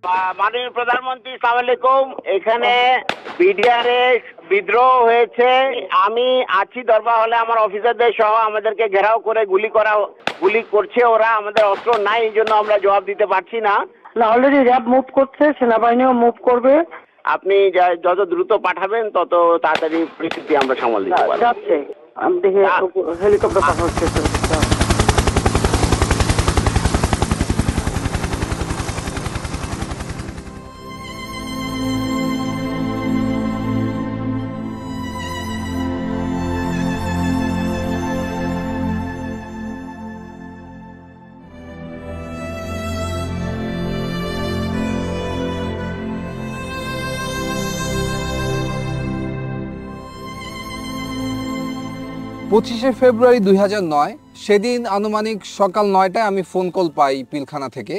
মাননীয় প্রধানমন্ত্রী, আসসালামু আলাইকুম। এখানে বিডিআরে বিদ্রোহ হয়েছে। আমি আছি দরবার হলে, আমার অফিসারদের সহ আমাদেরকে ঘেরাও করে গুলি করছে ওরা। আমাদের অস্ত্র নাই, এই জন্য আমরা জবাব দিতে পারছি না। অলরেডি র্যাব মুভ করছে, সেনাবাহিনীও মুভ করবে। আপনি যত দ্রুত পাঠাবেন তত তাড়াতাড়ি পরিস্থিতি আমরা সামাল দিতে পারবো। যাচ্ছে, আমি দেখি হেলিকপ্টার পাঠানো হচ্ছে। 25শে ফেব্রুয়ারি 2009 সেদিন আনুমানিক সকাল 9টায় আমি ফোন কল পাই পিলখানা থেকে,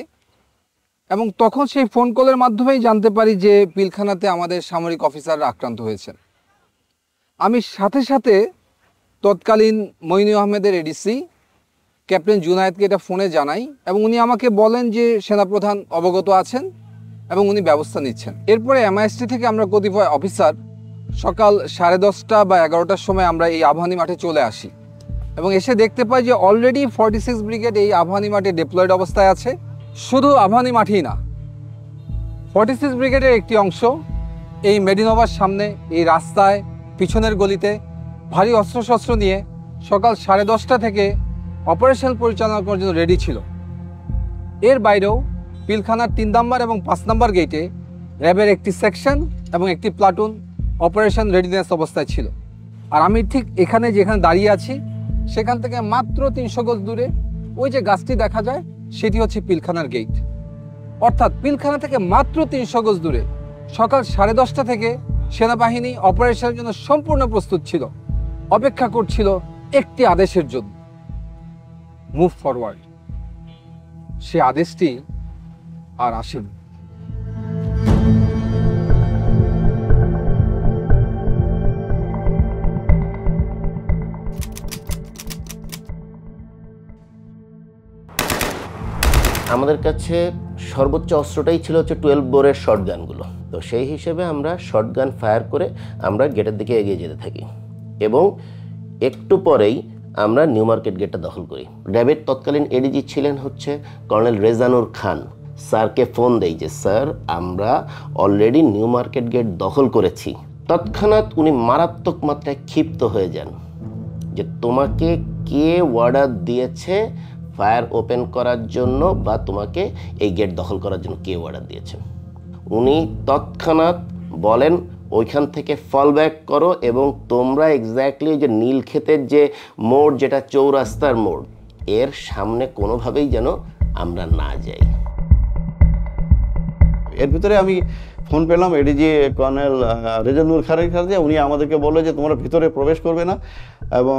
এবং তখন সেই ফোন কলের মাধ্যমেই জানতে পারি যে পিলখানাতে আমাদের সামরিক অফিসাররা আক্রান্ত হয়েছেন। আমি সাথে সাথে তৎকালীন মইনু আহমেদের এডিসি ক্যাপ্টেন জুনায়েদকে এটা ফোনে জানাই, এবং উনি আমাকে বলেন যে সেনাপ্রধান অবগত আছেন এবং উনি ব্যবস্থা নিচ্ছেন। এরপরে এমআইএসটি থেকে আমরা কতিপয় অফিসার সকাল 10:30 বা 11টার সময় আমরা এই আবাহনী মাঠে চলে আসি, এবং এসে দেখতে পাই যে অলরেডি 46 ব্রিগেড এই আবাহনী মাঠে ডিপ্লয়েড অবস্থায় আছে। শুধু আবাহনী মাঠেই না, 46 ব্রিগেডের একটি অংশ এই মেডিনোভার সামনে এই রাস্তায় পিছনের গলিতে ভারী অস্ত্রশস্ত্র নিয়ে সকাল 10:30 থেকে অপারেশন পরিচালনা করার জন্য রেডি ছিল। এর বাইরেও পিলখানার 3 নম্বর এবং 5 নম্বর গেটে র্যাবের একটি সেকশন এবং একটি প্লাটুন অপারেশন রেডিনেস অবস্থায় ছিল। আর আমি ঠিক যেখানে দাঁড়িয়ে আছি সেখান থেকে মাত্র 300 গজ দূরে ওই যে গাছটি দেখা যায় সেটি হচ্ছে পিলখানার গেট। অর্থাৎ পিলখানা থেকে মাত্র 300 গজ দূরে সকাল 10:30 থেকে সেনাবাহিনী অপারেশনের জন্য সম্পূর্ণ প্রস্তুত ছিল, অপেক্ষা করছিল একটি আদেশের জন্য, মুভ ফরওয়ার্ড। সে আদেশটি আর আসেনি। আমাদের কাছে সর্বোচ্চ অস্ত্রটাই ছিল হচ্ছে 12 বোরের শটগানগুলো। তো সেই হিসেবে আমরা শটগান ফায়ার করে আমরা গেটের দিকে এগিয়ে যেতে থাকি, এবং একটু পরেই আমরা নিউ মার্কেট গেটটা দখল করি। র্যাবের তৎকালীন এডিজি ছিলেন হচ্ছে কর্নেল রেজানুর খান। স্যারকে ফোন দেই যে স্যার আমরা অলরেডি নিউ মার্কেট গেট দখল করেছি। তৎক্ষণাৎ উনি মারাত্মক মাত্রায় ক্ষিপ্ত হয়ে যান যে তোমাকে কে অর্ডার দিয়েছে ফায়ার ওপেন করার জন্য, বা তোমাকে এই গেট দখল করার জন্য কে অর্ডার দিয়েছে। উনি তৎক্ষণাৎ বলেন ওইখান থেকে ফল ব্যাক করো, এবং তোমরা এক্স্যাক্টলি যে নীলক্ষেতের যে মোড়, যেটা চৌরাস্তার মোড়, এর সামনে কোনোভাবেই যেন আমরা না যাই। এর ভিতরে আমি ফোন পেলাম এডিজি কর্নেল রেজানুর খানের কাছে। উনি আমাদেরকে বললো যে তোমরা ভিতরে প্রবেশ করবে না এবং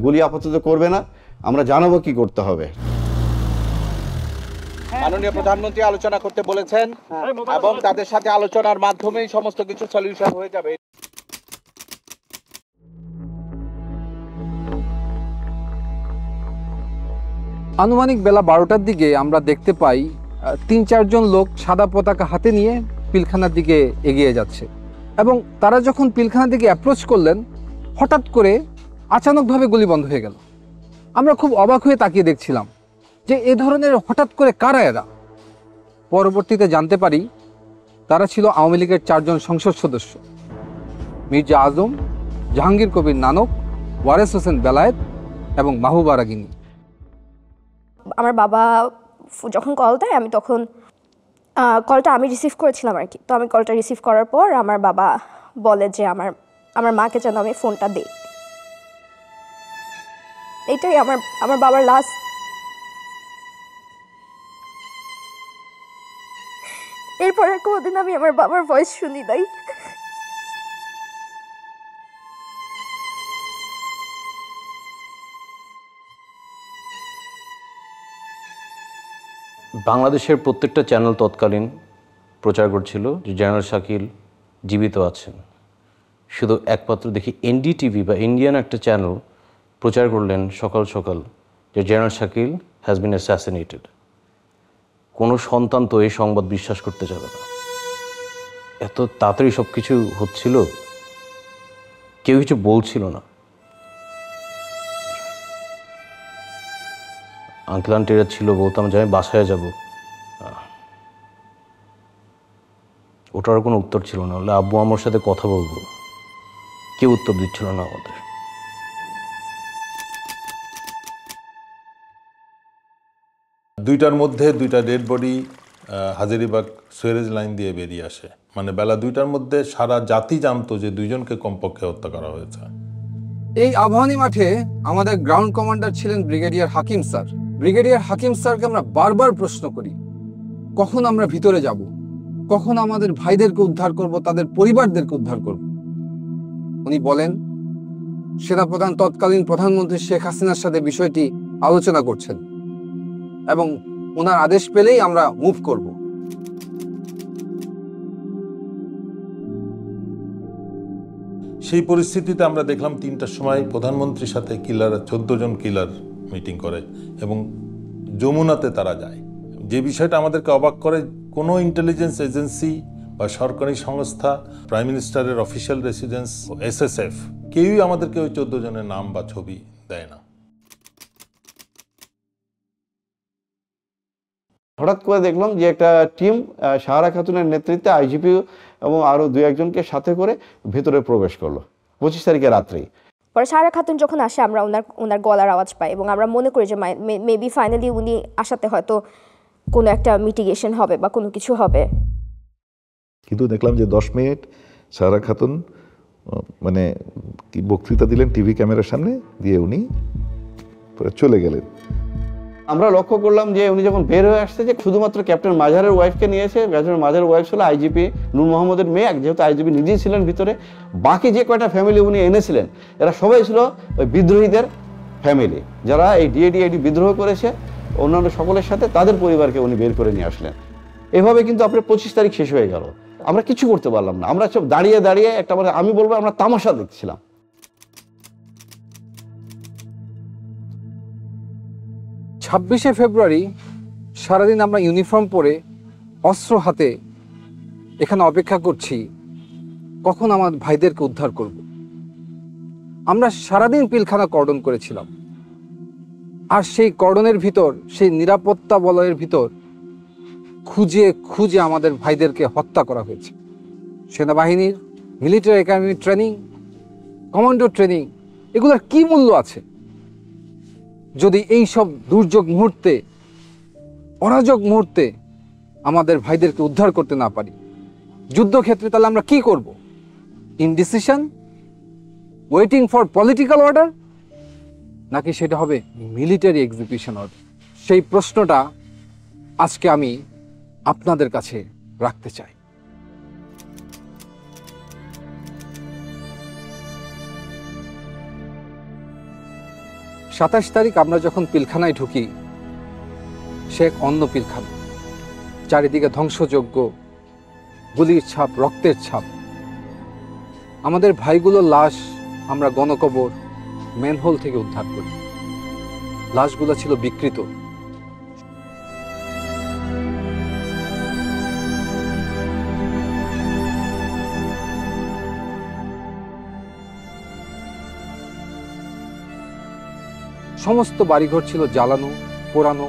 গুলি আপাতত করবে না, আমরা জানাবো কি করতে হবে। মাননীয় প্রধানমন্ত্রী আলোচনা করতে বলেছেন, এবং তাদের সাথে আলোচনার মাধ্যমেই সমস্ত কিছু সলিউশন হয়ে যাবে। আনুমানিক বেলা 12টার দিকে আমরা দেখতে পাই 3-4 জন লোক সাদা পতাকা হাতে নিয়ে পিলখানার দিকে এগিয়ে যাচ্ছে, এবং তারা যখন পিলখানার দিকে অ্যাপ্রোচ করলেন হঠাৎ করে আচানকভাবে গুলি বন্ধ হয়ে গেল। আমরা খুব অবাক হয়ে তাকিয়ে দেখছিলাম যে এ ধরনের হঠাৎ করে কারা এরা। পরবর্তীতে জানতে পারি তারা ছিল আওয়ামী লীগের 4 জন সংসদ সদস্য, মির্জা আজম, জাহাঙ্গীর কবির নানক, ওয়ারেস হোসেন বেলায়েত এবং মাহবুবা রাগিনী। আমার বাবা যখন কল দেয়, আমি তখন কলটা আমি রিসিভ করেছিলাম আর কি। তো আমি কলটা রিসিভ করার পর আমার বাবা বলে যে আমার মাকে যেন আমি ফোনটা দিই। এইটাই আমার বাবার লাস্ট। এরপরে কোনোদিন আমি আমার বাবার ভয়েস শুনি নাই। বাংলাদেশের প্রত্যেকটা চ্যানেল তৎকালীন প্রচার করছিল যে জেনারেল শাকিল জীবিত আছেন। শুধু একমাত্র দেখি এনডিটিভি বা ইন্ডিয়ান একটা চ্যানেল প্রচার করলেন সকাল সকাল যে general Shakil has been assassinated. কোনো সন্তান তো এই সংবাদ বিশ্বাস করতে যাবে না। এত তাড়াতাড়ি সব কিছু হচ্ছিল, কেউ কিছু বলছিল না। আঙ্কেল আন্টিরা ছিল, বলতাম যে আমি বাসায় যাব, ওটার কোনো উত্তর ছিল না। হলে আব্বু আমার সাথে কথা বলবো, কেউ উত্তর দিচ্ছিল না আমাদের। দুইটার মধ্যে দুইটা dead body Hazaribagh sewerage line দিয়ে বেরিয়ে আসে। মানে বেলা 2টার মধ্যে সারা জাতি জানতো যে দুইজনকে কমপক্ষে হত্যা করা হয়েছে। এই আবাহনী মাঠে আমাদের গ্রাউন্ড কমান্ডার ছিলেন ব্রিগেডিয়ার হাকিম স্যার। ব্রিগেডিয়ার হাকিম স্যারকে আমরা বারবার প্রশ্ন করি, কখন আমরা ভিতরে যাব, কখন আমাদের ভাইদেরকে উদ্ধার করব, তাদের পরিবারদেরকে উদ্ধার করব। উনি বলেন সেনাপ্রধান তৎকালীন প্রধানমন্ত্রী শেখ হাসিনার সাথে বিষয়টি আলোচনা করছেন এবং ওনার আদেশ পেলেই আমরা মুভ করব। সেই পরিস্থিতিতে আমরা দেখলাম 3টার সময় প্রধানমন্ত্রীর সাথে কিলার 14 জন কিলার মিটিং করে এবং যমুনাতে তারা যায়। যে বিষয়টা আমাদেরকে অবাক করে, কোনো ইন্টেলিজেন্স এজেন্সি বা সরকারি সংস্থা, প্রাইম মিনিস্টারের অফিসিয়াল রেসিডেন্স, SSF, কেউই আমাদেরকে ওই 14 জনের নাম বা ছবি দেয় না। হঠাৎ করে দেখলাম যে একটা টিম সাহারা খাতুনের নেতৃত্বে আইজিপি এবং আরও 2-1জনকে সাথে করে ভেতরে প্রবেশ করলো 25 তারিখে রাত্রেই। পরে সাহারা খাতুন যখন আসে আমরা ওনার গলার আওয়াজ পাই এবং আমরা মনে করি যে মেবি ফাইনালি উনি আসাতে হয়তো কোনো একটা মিটিগেশন হবে বা কোনো কিছু হবে। কিন্তু দেখলাম যে 10 মিনিট সাহারা খাতুন মানে কি বক্তৃতা দিলেন টিভি ক্যামেরার সামনে দিয়ে, উনি চলে গেলেন। আমরা লক্ষ্য করলাম যে উনি যখন বের হয়ে আসছে যে শুধুমাত্র ক্যাপ্টেন মাজারের ওয়াইফকে নিয়েছে। ক্যাপ্টেন মাজারের ওয়াইফ ছিল আইজিপি নূর মোহাম্মদের মেয়ে, যেহেতু আইজিপি নিজেই ছিলেন ভিতরে। বাকি যে কয়টা ফ্যামিলি উনি এনেছিলেন এরা সবাই ছিল ওই বিদ্রোহীদের ফ্যামিলি, যারা এই ডিএডি বিদ্রোহ করেছে। অন্যান্য সকলের সাথে তাদের পরিবারকে উনি বের করে নিয়ে আসলেন। এভাবে কিন্তু আপনার 25 তারিখ শেষ হয়ে গেল, আমরা কিছু করতে পারলাম না। আমরা সব দাঁড়িয়ে দাঁড়িয়ে একটা, আমি বলবো আমরা তামাশা দেখছিলাম। 26শে ফেব্রুয়ারি সারাদিন আমরা ইউনিফর্ম পরে অস্ত্র হাতে এখানে অপেক্ষা করছি কখন আমার ভাইদেরকে উদ্ধার করব। আমরা সারাদিন পিলখানা কর্ডন করেছিলাম, আর সেই কর্ডনের ভিতর, সেই নিরাপত্তা বলয়ের ভিতর খুঁজে খুঁজে আমাদের ভাইদেরকে হত্যা করা হয়েছে। সেনাবাহিনীর military academy training, commando training, এগুলোর কি মূল্য আছে যদি এই সব দুর্যোগ মুহূর্তে, অরাজক মুহূর্তে আমাদের ভাইদেরকে উদ্ধার করতে না পারি? যুদ্ধক্ষেত্রে তাহলে আমরা কি করব? Indecision, waiting for political order, নাকি সেটা হবে মিলিটারি এক্সিকিউশন অর্ডার? সেই প্রশ্নটা আজকে আমি আপনাদের কাছে রাখতে চাই। সাতাশ তারিখ আমরা যখন পিলখানায় ঢুকি, সে এক অন্য পিলখানা, চারিদিকে ধ্বংসযজ্ঞ, গুলির ছাপ, রক্তের ছাপ। আমাদের ভাইগুলোর লাশ আমরা গণকবর ম্যানহোল থেকে উদ্ধার করি। লাশগুলো ছিল বিকৃত। সমস্ত বাড়িঘর ছিল জ্বালানো, পোড়ানো,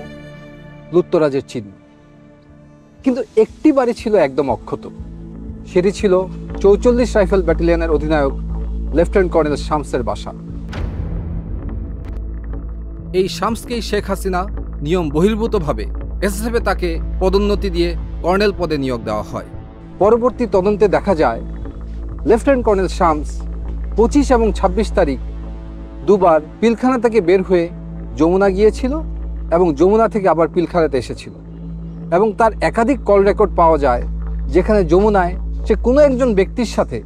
লুটতরাজের চিহ্ন। কিন্তু একটি বাড়ি ছিল একদম অক্ষত। সেটি ছিল 44 রাইফেল ব্যাটালিয়নের অধিনায়ক লেফটেন্যান্ট কর্নেল শামসের বাসা। এই শামসকেই শেখ হাসিনা নিয়ম বহির্ভূতভাবে এসএসএফে তাকে পদোন্নতি দিয়ে কর্নেল পদে নিয়োগ দেওয়া হয়। পরবর্তী তদন্তে দেখা যায় লেফটেন্যান্ট কর্নেল শামস 25 এবং 26 তারিখ দুবার পিলখানা থেকে বের হয়ে যমুনা গিয়েছিল এবং যমুনা থেকে আবার পিলখানাতে এসেছিল। এবং তার একাধিক কল রেকর্ড পাওয়া যায় যেখানে যমুনায় সে কোনো একজন ব্যক্তির সাথে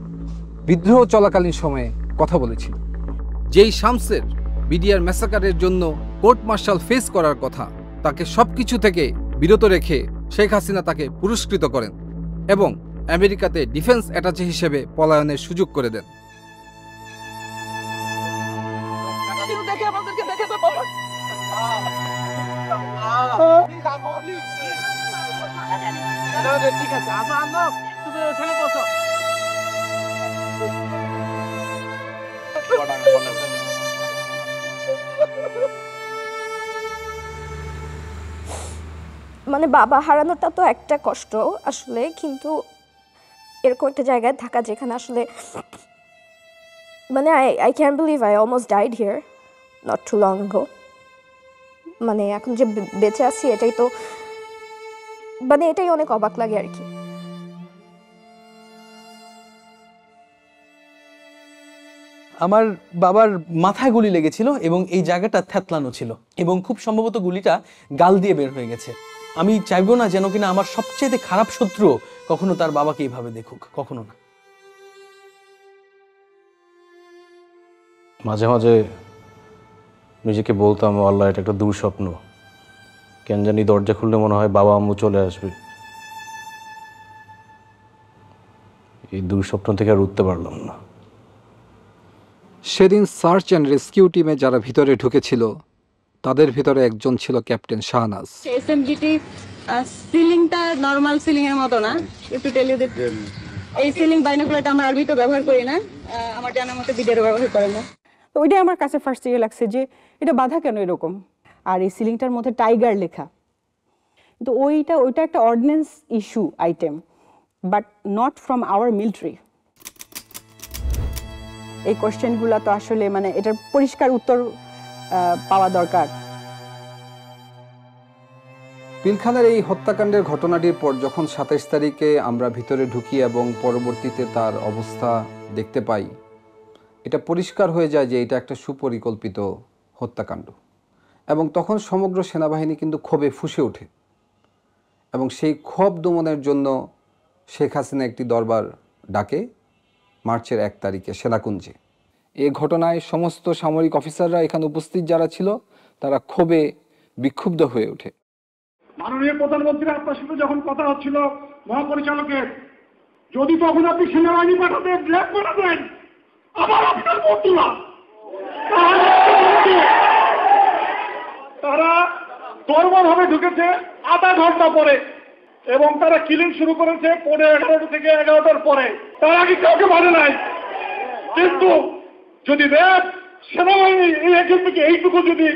বিদ্রোহ চলাকালীন সময়ে কথা বলেছিল। যেই শামসের বিডিআর ম্যাসাকারের জন্য কোর্ট মার্শাল ফেস করার কথা, তাকে সবকিছু থেকে বিরত রেখে শেখ হাসিনা তাকে পুরস্কৃত করেন এবং আমেরিকাতে ডিফেন্স অ্যাটাচে হিসেবে পলায়নের সুযোগ করে দেন। ঠিক আছে, আসো আনো, তুমি ওখানে বসো। মানে বাবা হারানোটা তো একটা কষ্ট আসলে, কিন্তু এরকম একটা জায়গায় থাকা যেখানে আসলে মানে I can believe I almost died here not too long ago. মানে এখন যে বেঁচে আছি এটাই তো মানে এটাই অনেক অবাক লাগে আর কি। আমার বাবার মাথায় গুলি লেগেছিল এবং এই জায়গাটা থ্যাতলানো ছিল এবং খুব সম্ভবত গুলিটা গাল দিয়ে বের হয়ে গেছে। আমি চাইবো না যেন কিনা আমার সবচেয়ে খারাপ শত্রু কখনো তার বাবাকে এইভাবে দেখুক, কখনো না। মাঝে মাঝে নিজেকে বলতাম, আল্লাহ এটা একটা দুঃস্বপ্ন, কেন জানি দরজা খুললে মনে হয় বাবা আম্মু চলে আসবে। এই দুঃস্বপ্ন থেকে আর উঠতে পারলাম না। সেদিন সার্চ অ্যান্ড রেস্কিউ টিমে যারা ভিতরে ঢুকেছিল তাদের ভিতরে একজন ছিল ক্যাপ্টেন শাহনাজ। এসএমজিটি সিলিংটা নরমাল সিলিং এর মতো না, একটু টেল ইউ দ্যাট এই সিলিং বাইনোকুলারটা আমরা আরবি তো ব্যবহার করি না, আমার জানার মতে বিদেরও ব্যবহার করে না। তো ওইটাই আমার কাছে ফার্স্ট ইয়ে লাগছে যে এটা বাধা কেন এরকম, আর এই সিলিংটার মধ্যে টাইগার লেখা, কিন্তু ওইটা একটা ordinance issue item, but not from our military. এই কোয়েশ্চেনগুলো তো আসলে মানে এটার পরিষ্কার উত্তর পাওয়া দরকার। পিলখানার এই হত্যাকাণ্ডের ঘটনাটির পর যখন 27 তারিখে আমরা ভিতরে ঢুকি এবং পরবর্তীতে তার অবস্থা দেখতে পাই, এটা পরিষ্কার হয়ে যায় যে এটা একটা সুপরিকল্পিত হত্যাকাণ্ড। এবং তখন সমগ্র সেনাবাহিনী কিন্তু ক্ষোভে ফুঁসে ওঠে এবং সেই ক্ষোভ দমনের জন্য শেখ হাসিনা একটি দরবার ডাকে মার্চের 1 তারিখে সেনাকুঞ্জে। এই ঘটনায় সমস্ত সামরিক অফিসাররা এখানে উপস্থিত যারা ছিল তারা ক্ষোভে বিক্ষুব্ধ হয়ে ওঠে। মাননীয় প্রধানমন্ত্রী আপনার সাথে যখন কথা হচ্ছিল মহাপরিচালকের, যদি তখন আপনি সেনাবাহিনী পাঠাতেন, ল্যাব পাঠাতেন, আবার আপনার মন্ত্রীরা তারা দরবারভাবে ঢুকেছে আধা ঘন্টা পরে এবং তারা কিলিং শুরু করেছে 11:30 থেকে 11টার পরে। তার আগে কাউকে মানে নাই, কিন্তু যদি র্যাব সেনাবাহিনী এই একজন থেকে এইটুকু যদি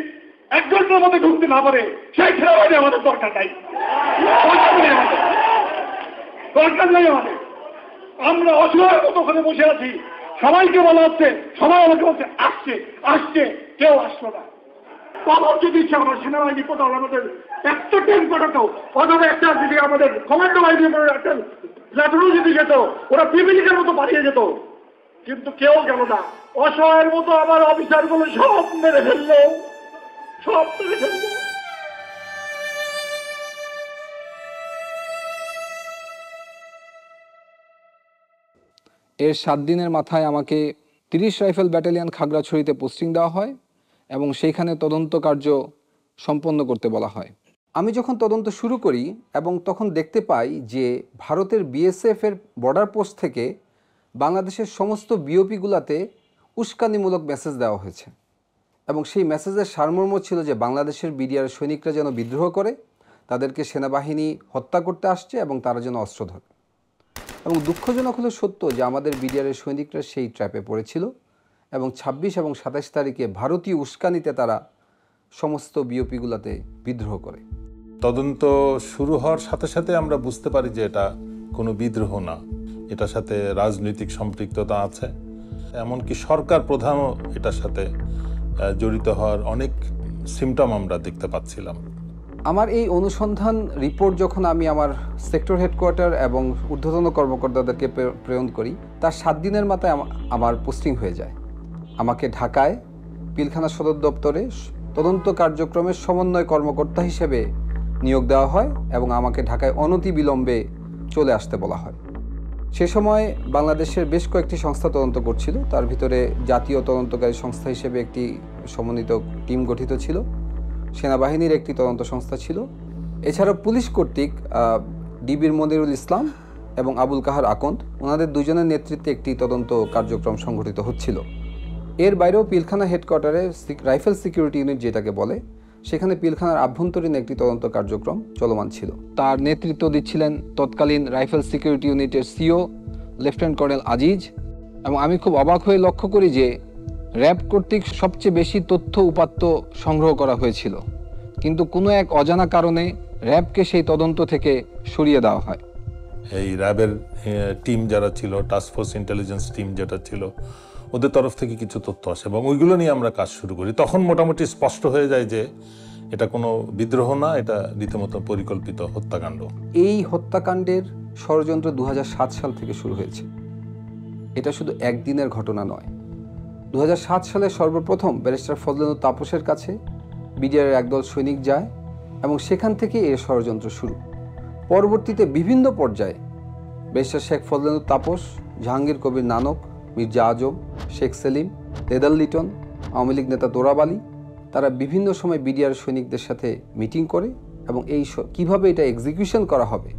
1 ঘন্টার মধ্যে ঢুকতে না পারে, সেই সেনাবাহিনী আমাদের দরকার নাই, দরকার নেই আমাদের। আমরা অসহায়ের মতো ওখানে বসে আছি, সবাইকে বলা হচ্ছে, সবাই আমাকে বলছে আসছে আসছে, কেউ আসলো না। তখন যদি ইচ্ছে আমার সেনাবাহিনী কোথাও আমাদের একটা ট্রেন পাঠাতো, অথবা একটা যদি আমাদের কমান্ডো বাহিনী একটা ল্যাটনও যদি যেত, ওরা পিপিলিকের মতো পাঠিয়ে যেত, কিন্তু কেউ গেল না। অসহায়ের মতো আমার অফিসারগুলো সব মেরে ফেললো, সব মেরে ফেললো। এর 7 দিনের মাথায় আমাকে 30 রাইফেল ব্যাটালিয়ন খাগড়াছড়িতে পোস্টিং দেওয়া হয় এবং সেইখানে তদন্ত কার্য সম্পন্ন করতে বলা হয়। আমি যখন তদন্ত শুরু করি এবং তখন দেখতে পাই যে ভারতের বিএসএফ এর বর্ডার পোস্ট থেকে বাংলাদেশের সমস্ত বিওপিগুলোতে উস্কানিমূলক মেসেজ দেওয়া হয়েছে এবং সেই মেসেজের সারমর্ম ছিল যে বাংলাদেশের বিডিআর সৈনিকরা যেন বিদ্রোহ করে, তাদেরকে সেনাবাহিনী হত্যা করতে আসছে এবং তারা যেন অস্ত্র ধরে। এবং দুঃখজনক হলো সত্য যে আমাদের বিডিআরের সৈনিকরা সেই ট্র্যাপে পড়েছিল এবং 26 এবং 27 তারিখে ভারতীয় উস্কানিতে তারা সমস্ত বিওপিগুলোতে বিদ্রোহ করে। তদন্ত শুরু হওয়ার সাথে সাথে আমরা বুঝতে পারি যে এটা কোনো বিদ্রোহ না, এটার সাথে রাজনৈতিক সম্পৃক্ততা আছে, এমনকি সরকার প্রধানও এটার সাথে জড়িত হওয়ার অনেক সিমটম আমরা দেখতে পাচ্ছিলাম। আমার এই অনুসন্ধান রিপোর্ট যখন আমি আমার সেক্টর হেডকোয়ার্টার এবং ঊর্ধ্বতন কর্মকর্তাদেরকে প্রেরণ করি, তার 7 দিনের মাথায় আমার পোস্টিং হয়ে যায়। আমাকে ঢাকায় পিলখানা সদর দপ্তরে তদন্ত কার্যক্রমের সমন্বয় কর্মকর্তা হিসেবে নিয়োগ দেওয়া হয় এবং আমাকে ঢাকায় অনতিবিলম্বে চলে আসতে বলা হয়। সে সময় বাংলাদেশের বেশ কয়েকটি সংস্থা তদন্ত করছিল, তার ভিতরে জাতীয় তদন্তকারী সংস্থা হিসেবে একটি সমন্বিত টিম গঠিত ছিল, সেনাবাহিনীর একটি তদন্ত সংস্থা ছিল, এছাড়াও পুলিশ কর্তৃক ডিবির মনিরুল ইসলাম এবং আবুল কাহার আকন্দ, ওনাদের দুজনের নেতৃত্বে একটি তদন্ত কার্যক্রম সংঘটিত হচ্ছিল। এর বাইরেও পিলখানা হেডকোয়ার্টারে রাইফেল সিকিউরিটি ইউনিট যেটাকে বলে, সেখানে পিলখানার আভ্যন্তরীণ একটি তদন্ত কার্যক্রম চলমান ছিল। তার নেতৃত্ব দিচ্ছিলেন তৎকালীন রাইফেল সিকিউরিটি ইউনিটের সিও লেফটেন্যান্ট কর্নেল আজিজ। এবং আমি খুব অবাক হয়ে লক্ষ্য করি যে র্যাব কর্তৃক সবচেয়ে বেশি তথ্য উপাত্ত সংগ্রহ করা হয়েছিল, কিন্তু কোনো এক অজানা কারণে র্যাবকে সেই তদন্ত থেকে সরিয়ে দেওয়া হয়। এই র্যাবের টিম যারা ছিল, টাস্কফোর্স ইন্টেলিজেন্স টিম যেটা ছিল, ওদের তরফ থেকে কিছু তথ্য আসে এবং ওইগুলো নিয়ে আমরা কাজ শুরু করি। তখন মোটামুটি স্পষ্ট হয়ে যায় যে এটা কোনো বিদ্রোহ না, এটা রীতিমতো পরিকল্পিত হত্যাকাণ্ড। এই হত্যাকাণ্ডের ষড়যন্ত্র 2007 সাল থেকে শুরু হয়েছে। এটা শুধু একদিনের ঘটনা নয়। 2007 সালে সর্বপ্রথম ব্যারিস্টার ফজলুল তাপসের কাছে বিডিআরের একদল সৈনিক যায় এবং সেখান থেকে এর ষড়যন্ত্র শুরু। পরবর্তীতে বিভিন্ন পর্যায়ে ব্যারিস্টার শেখ ফজলুল তাপস, জাহাঙ্গীর কবির নানক, মির্জা আজম, শেখ সেলিম, লেদার লিটন, আওয়ামী লীগ নেতা তোরাব আলী, তারা বিভিন্ন সময় বিডিআর সৈনিকদের সাথে মিটিং করে এবং এই কিভাবে এটা এক্সিকিউশন করা হবে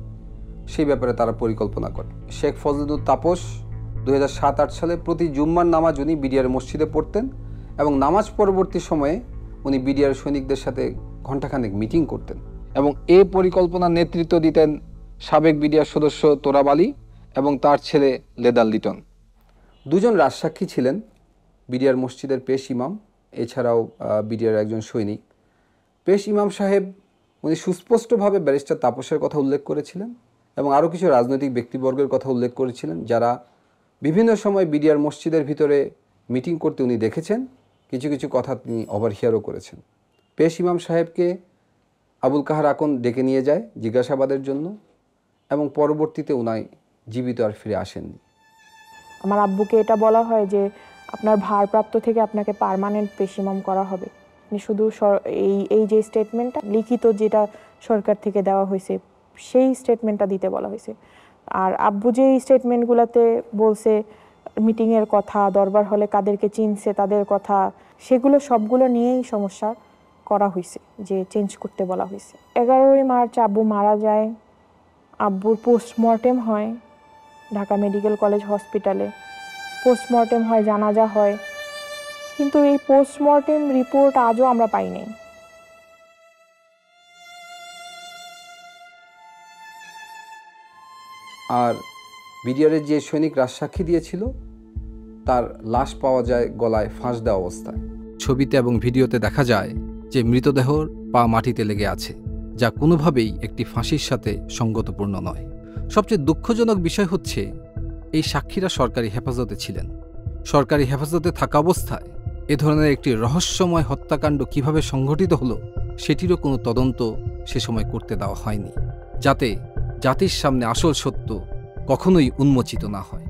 সেই ব্যাপারে তারা পরিকল্পনা করে। শেখ ফজলুল তাপস 2007-08 সালে প্রতি জুম্মার নামাজ উনি বিডিআর মসজিদে পড়তেন এবং নামাজ পরবর্তী সময়ে উনি বিডিআর সৈনিকদের সাথে ঘণ্টাখানেক মিটিং করতেন এবং এই পরিকল্পনার নেতৃত্ব দিতেন সাবেক বিডিআর সদস্য তোরাব আলী এবং তার ছেলে লেদার লিটন। দুজন রাজসাক্ষী ছিলেন, বিডিআর মসজিদের পেশ ইমাম, এছাড়াও বিডিআর একজন সৈনিক। পেশ ইমাম সাহেব উনি সুস্পষ্টভাবে ব্যারিস্টার তাপসের কথা উল্লেখ করেছিলেন এবং আরও কিছু রাজনৈতিক ব্যক্তিবর্গের কথা উল্লেখ করেছিলেন যারা বিভিন্ন সময় বিডিআর মসজিদের ভিতরে মিটিং করতে উনি দেখেছেন, কিছু কিছু কথা তিনি ওভারহিয়ারও করেছেন। পেশ ইমাম সাহেবকে আবুল কাহার আকন ডেকে নিয়ে যায় জিজ্ঞাসাবাদের জন্য এবং পরবর্তীতে উনি জীবিত আর ফিরে আসেননি। আমার আব্বুকে এটা বলা হয় যে আপনার ভারপ্রাপ্ত থেকে আপনাকে পার্মানেন্ট পেশ ইমাম করা হবে। শুধু এই যে স্টেটমেন্টটা লিখিত যেটা সরকার থেকে দেওয়া হয়েছে সেই স্টেটমেন্টটা দিতে বলা হয়েছে। আর আব্বু যে স্টেটমেন্টগুলোতে বলছে মিটিংয়ের কথা, দরবার হলে কাদেরকে চিনছে তাদের কথা, সেগুলো সবগুলো নিয়েই সমস্যা করা হয়েছে, যে চেঞ্জ করতে বলা হয়েছে। 11ই মার্চ আব্বু মারা যায়। আব্বুর পোস্টমর্টেম হয় ঢাকা মেডিকেল কলেজ হসপিটালে। পোস্টমর্টেম হয়, জানাজা হয়, কিন্তু এই পোস্টমর্টেম রিপোর্ট আজও আমরা পাই নাই। আর বিডিআরের যে সৈনিক রাজসাক্ষী দিয়েছিল তার লাশ পাওয়া যায় গলায় ফাঁস দেওয়া অবস্থায়। ছবিতে এবং ভিডিওতে দেখা যায় যে মৃতদেহর পা মাটিতে লেগে আছে, যা কোনোভাবেই একটি ফাঁসির সাথে সঙ্গতপূর্ণ নয়। সবচেয়ে দুঃখজনক বিষয় হচ্ছে এই সাক্ষীরা সরকারি হেফাজতে ছিলেন। সরকারি হেফাজতে থাকা অবস্থায় এ ধরনের একটি রহস্যময় হত্যাকাণ্ড কিভাবে সংঘটিত হলো সেটিরও কোনো তদন্ত সে সময় করতে দেওয়া হয়নি, যাতে জাতির সামনে আসল সত্য কখনোই উন্মোচিত না হয়।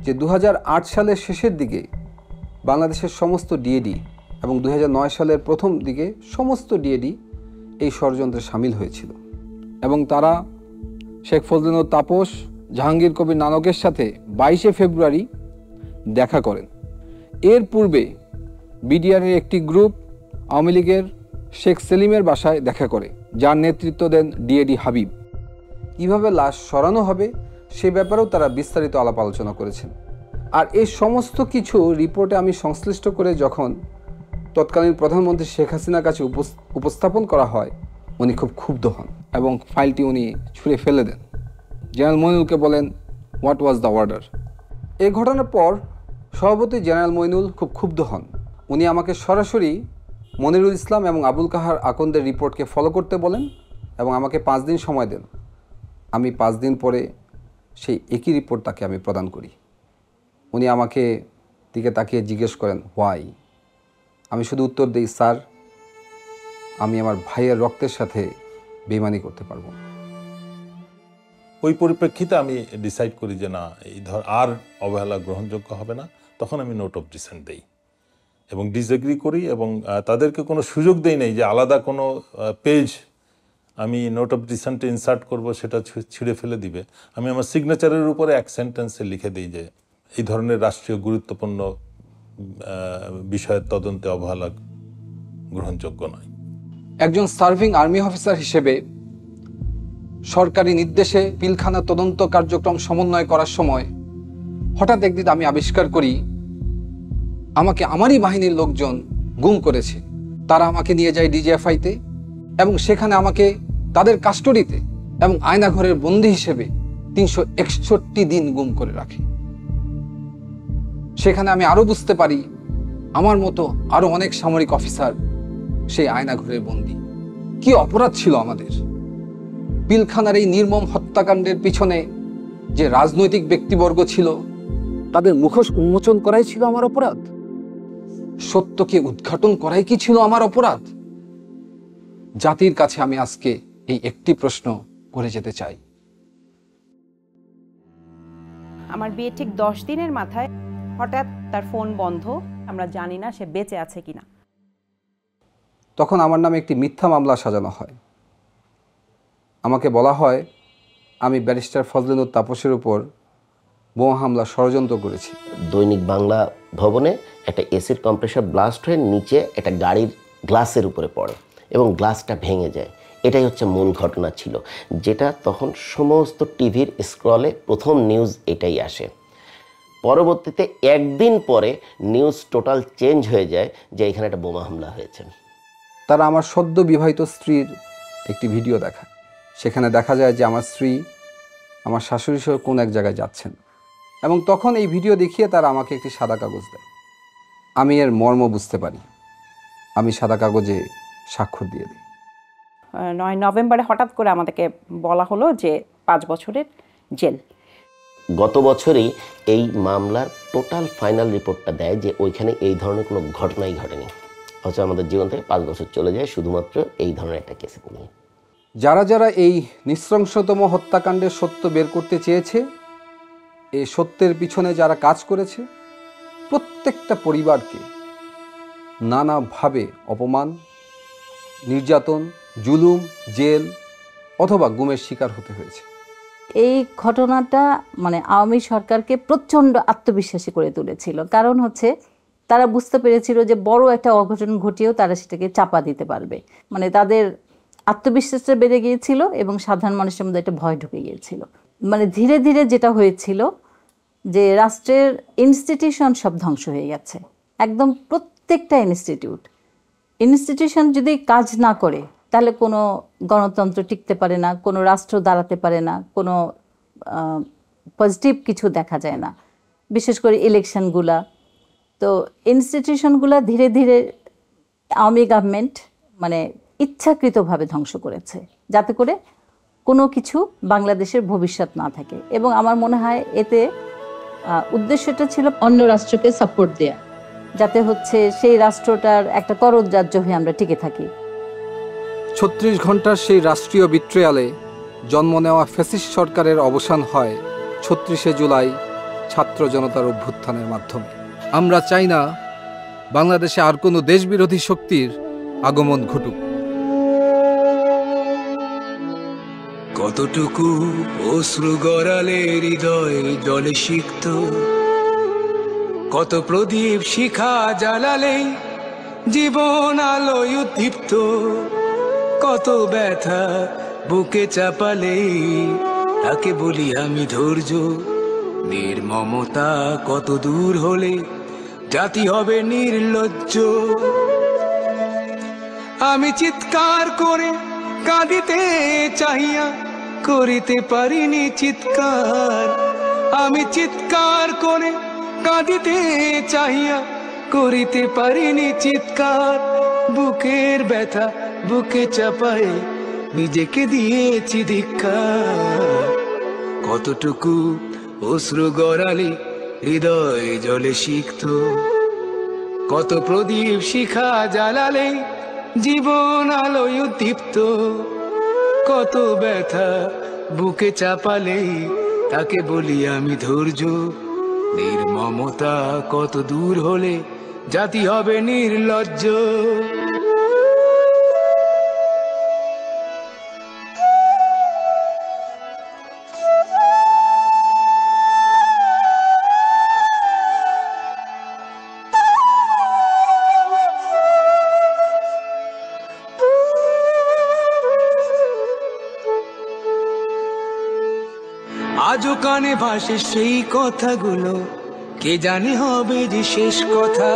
যে 2008 সালের শেষের দিকে বাংলাদেশের সমস্ত ডিএডি এবং 2009 সালের প্রথম দিকে সমস্ত ডিএডি এই ষড়যন্ত্রে সামিল হয়েছিল এবং তারা শেখ ফজলুল তাপস, জাহাঙ্গীর কবির নানকের সাথে 22শে ফেব্রুয়ারি দেখা করেন। এর পূর্বে বিডিআরের একটি গ্রুপ আওয়ামী লীগের শেখ সেলিমের বাসায় দেখা করে, যার নেতৃত্ব দেন ডিএডি হাবিব। কীভাবে লাশ সরানো হবে সে ব্যাপারেও তারা বিস্তারিত আলাপ আলোচনা করেছেন। আর এই সমস্ত কিছু রিপোর্টে আমি সংশ্লিষ্ট করে যখন তৎকালীন প্রধানমন্ত্রী শেখ হাসিনার কাছে উপস্থাপন করা হয়, উনি খুব ক্ষুব্ধ হন এবং ফাইলটি উনি ছুঁড়ে ফেলে দেন। জেনারেল মইনুলকে বলেন, হোয়াট ওয়াজ দ্য অর্ডার? এই ঘটনার পর সভাপতি জেনারেল মইনুল খুব ক্ষুব্ধ হন। উনি আমাকে সরাসরি মনিরুল ইসলাম এবং আবুল কাহার আকন্দের রিপোর্টকে ফলো করতে বলেন এবং আমাকে 5 দিন সময় দেন। আমি 5 দিন পরে সেই একই রিপোর্ট তাকে আমি প্রদান করি। উনি আমাকে দিকে তাকিয়ে জিজ্ঞেস করেন, হোয়াই? আমি শুধু উত্তর দিই, স্যার, আমি আমার ভাইয়ের রক্তের সাথে বেইমানি করতে পারবো না। ওই পরিপ্রেক্ষিতে আমি ডিসাইড করি যে না, এই আর অবহেলা গ্রহণযোগ্য হবে না। তখন আমি নোট অফ ডিসেন্ট দেই এবং ডিসএগ্রি করি এবং তাদেরকে কোনো সুযোগ দেই নাই যে আলাদা কোনো পেজ আমি নোট অফ ডিসেন্টে ইনসার্ট করব, সেটা ছিঁড়ে ফেলে দিবে। আমি আমার সিগনেচারের উপরে এক সেন্টেন্সে লিখে দিই যে এই ধরনের রাষ্ট্রীয় গুরুত্বপূর্ণ বিষয়ের তদন্তে অবহেলা গ্রহণযোগ্য নয়। একজন সার্ভিং আর্মি অফিসার হিসেবে সরকারি নির্দেশে পিলখানা তদন্ত কার্যক্রম সমন্বয় করার সময় হঠাৎ একদিন আমি আবিষ্কার করি আমাকে আমারই বাহিনীর লোকজন গুম করেছে তারা আমাকে নিয়ে যায় ডিজিএফআইতে এবং সেখানে আমাকে তাদের কাস্টডিতে এবং আয়নাঘরের বন্দী হিসেবে 361 দিন গুম করে রাখে। সেখানে আমি আরো বুঝতে পারি আমার মতো আরো অনেক সামরিক অফিসার সেই আয়নাঘরের বন্দী। কি অপরাধ ছিল আমাদের! পিলখানার এই নির্মম হত্যাকাণ্ডের পিছনে যে রাজনৈতিক ব্যক্তিবর্গ ছিল তাদের মুখোশ উন্মোচন করাই ছিল আমার অপরাধ। সত্যকে উদ্ঘাটন করাই কি ছিল আমার অপরাধ? জাতির কাছে আমি আজকে এই একটি প্রশ্ন করে যেতে চাই। আমার বিয়ে ঠিক 10 দিনের মাথায় হঠাৎ তার ফোন বন্ধ, আমরা জানি না সে বেঁচে আছে কিনা। তখন আমার নামে একটি মিথ্যা মামলা সাজানো হয়। আমাকে বলা হয় আমি ব্যারিস্টার ফজলিনুর তাপসের উপর বোমা হামলা ষড়যন্ত্র করেছি। দৈনিক বাংলা ভবনে একটা এসিড কম্প্রেসার ব্লাস্ট হয়ে নিচে একটা গাড়ির গ্লাসের উপরে পড়ে এবং গ্লাসটা ভেঙে যায়। এটাই হচ্ছে মূল ঘটনা ছিল, যেটা তখন সমস্ত টিভির স্ক্রলে প্রথম নিউজ এটাই আসে। পরবর্তীতে একদিন পরে নিউজ টোটাল চেঞ্জ হয়ে যায় যে এখানে একটা বোমা হামলা হয়েছে। তারা আমার সদ্য বিবাহিত স্ত্রীর একটি ভিডিও দেখায়। সেখানে দেখা যায় যে আমার স্ত্রী আমার শাশুড়ি সহ কোন এক জায়গায় যাচ্ছেন এবং তখন এই ভিডিও দেখিয়ে তারা আমাকে একটি সাদা কাগজ দেয়। আমি এর মর্ম বুঝতে পারি। আমি সাদা কাগজে স্বাক্ষর দিয়ে দিই। 9 নভেম্বরে হঠাৎ করে আমাদেরকে বলা হলো যে 5 বছরের জেল। গত বছরই এই মামলার টোটাল ফাইনাল রিপোর্টটা দেয় যে ওইখানে এই ধরনের কোনো ঘটনাই ঘটেনি, হচ্ছে আমাদের জীবন থেকে 5 বছর চলে যায় শুধুমাত্র এই ধরনের একটা কেসে নিয়ে। যারা যারা এই নৃশংসতম হত্যাকাণ্ডের সত্য বের করতে চেয়েছে, এই সত্যের পিছনে যারা কাজ করেছে, প্রত্যেকটা পরিবারকে নানাভাবে অপমান, নির্যাতন, জুলুম, জেল অথবা গুমের শিকার হতে হয়েছে। এই ঘটনাটা মানে আওয়ামী সরকারকে প্রচণ্ড আত্মবিশ্বাসী করে তুলেছিল। কারণ হচ্ছে তারা বুঝতে পেরেছিল যে বড় একটা অঘটন ঘটিয়েও তারা সেটাকে চাপা দিতে পারবে। মানে তাদের আত্মবিশ্বাসটা বেড়ে গিয়েছিল এবং সাধারণ মানুষের মধ্যে একটা ভয় ঢুকে গিয়েছিল। মানে ধীরে ধীরে যেটা হয়েছিল যে রাষ্ট্রের ইনস্টিটিউশন সব ধ্বংস হয়ে গেছে, একদম প্রত্যেকটা ইনস্টিটিউশন যদি কাজ না করে তাহলে কোনো গণতন্ত্র টিকতে পারে না, কোনো রাষ্ট্র দাঁড়াতে পারে না, কোনো পজিটিভ কিছু দেখা যায় না। বিশেষ করে ইলেকশনগুলা, তো ইনস্টিটিউশনগুলা ধীরে ধীরে আওয়ামী গভর্নমেন্ট মানে ইচ্ছাকৃতভাবে ধ্বংস করেছে, যাতে করে কোনো কিছু বাংলাদেশের ভবিষ্যৎ না থাকে। এবং আমার মনে হয় এতে উদ্দেশ্যটা ছিল অন্য রাষ্ট্রকে সাপোর্ট দেয়া, যাতে হচ্ছে সেই রাষ্ট্রটার একটা করদরাজ্য হয়ে আমরা টিকে থাকি। 36 ঘন্টার সেই রাষ্ট্রীয় বিট্রিয়ালে জন্ম নেওয়া ফ্যাসিস্ট সরকারের অবসান হয় 36শে জুলাই ছাত্র জনতার অভ্যুত্থানের মাধ্যমে। আমরা চাই না বাংলাদেশে আর কোনো দেশবিরোধী শক্তির আগমন ঘটুক। কতটুকু অশ্রু গড়ালে হৃদয় জলে সিক্ত, কত প্রদীপ শিখা জ্বালালে জীবন আলোয় উদ্দীপ্ত, কত ব্যথা বুকে চাপালে তাকে বলি আমি ধৈর্য। নির্মমতা কত দূর হলে জাতি হবে নির্লজ্জ। আমি চিৎকার করে কাঁদিতে চাহিয়া করিতে পারিনি চিৎকার, আমি চিৎকার করে কাঁদিতে চাহিয়া করিতে পারিনি চিৎকার। বুকের ব্যথা বুকে চাপায়ে নিজেকে দিয়েছি ধিক্কার। কতটুকু অশ্রু গড়ালে হৃদয় জলে সিক্ত, কত প্রদীপ শিখা জ্বালালে জীবন আলোয় উদ্দীপ্ত, কত ব্যথা বুকে চাপালে তাকে বলি আমি ধৈর্য। নির্মমতা কত দূর হলে জাতি হবে নির্লজ্জ। আজও কানে ভাসে সেই কথাগুলো, কে জানে হবে যে শেষ কথা।